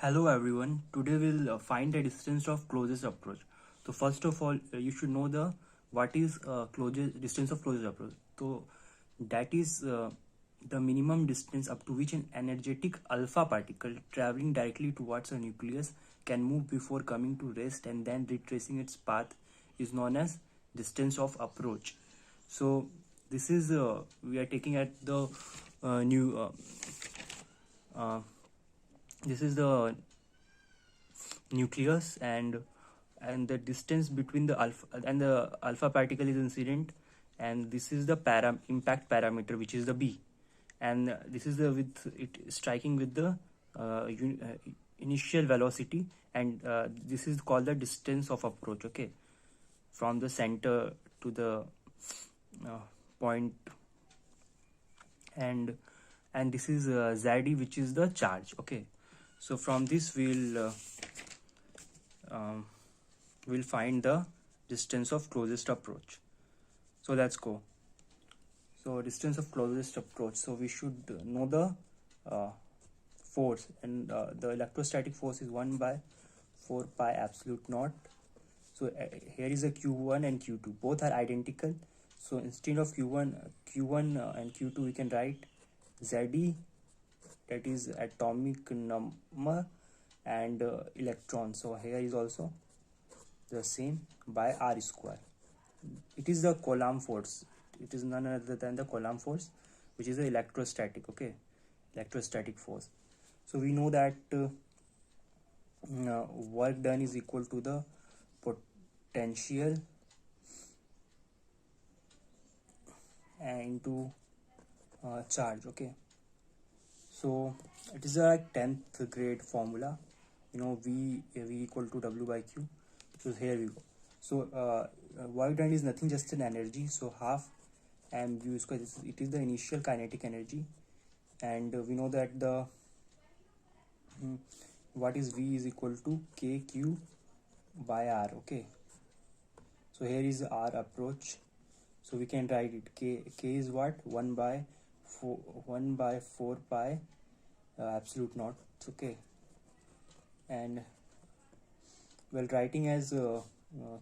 Hello everyone. Today we'll find the distance of closest approach. So first of all, you should know the what is closest distance of closest approach. So that is the minimum distance up to which an energetic alpha particle traveling directly towards a nucleus can move before coming to rest and then retracing its path is known as distance of approach. So this is we are taking at the new uh, this is the nucleus, and the distance between the alpha particle is incident, and this is the impact parameter, which is the b, and this is the with it striking with the initial velocity, and this is called the distance of approach. Okay, from the center to the point, and this is Zd, which is the charge. Okay, so from this we'll find the distance of closest approach. So let's go. So distance of closest approach, so we should know the force, and the electrostatic force is 1 by 4 pi absolute naught. So here is a q1 and q2, both are identical. So instead of q1 and q2, we can write Ze, that is atomic number, and electron. So here is also the same, by r square. It is the Coulomb force. It is none other than the Coulomb force, which is the electrostatic. Okay, electrostatic force. So we know that work done is equal to the potential into charge. Okay, so it is a 10th grade formula. V equal to W by Q. So here we go. So work done is nothing, just an energy. So half mv square. It is the initial kinetic energy, and we know that the what is V is equal to kq by r. Okay, so here is r approach. So we can write it k is what, 1 by 4 pi absolute naught. Okay, and while writing as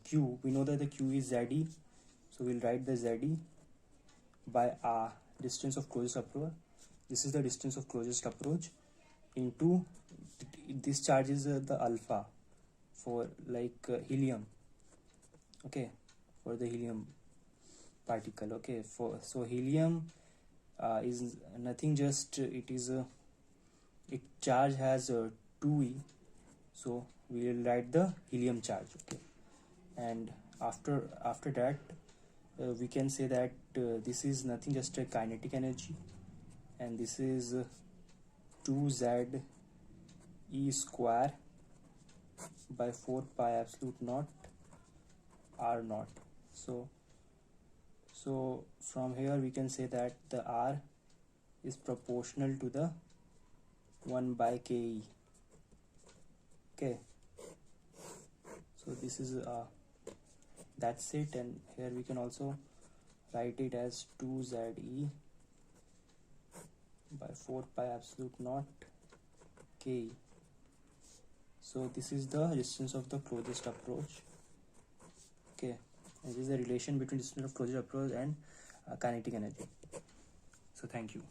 q, we know that the q is Ze, so we'll write the Ze by r, distance of closest approach. This is the distance of closest approach into this charge is the alpha for helium. Okay, for the helium particle. Okay, so helium is nothing, just it is it charge has 2e, so we will write the helium charge. Okay, and after that we can say that this is nothing, just a kinetic energy, and this is 2Ze square by 4 pi absolute naught r naught. So from here we can say that the r is proportional to the 1 by ke. Okay, so this is that's it, and here we can also write it as 2Ze by 4 pi absolute naught ke. So this is the distance of the closest approach. Okay, and this is the relation between distance of closest approach and kinetic energy. So thank you.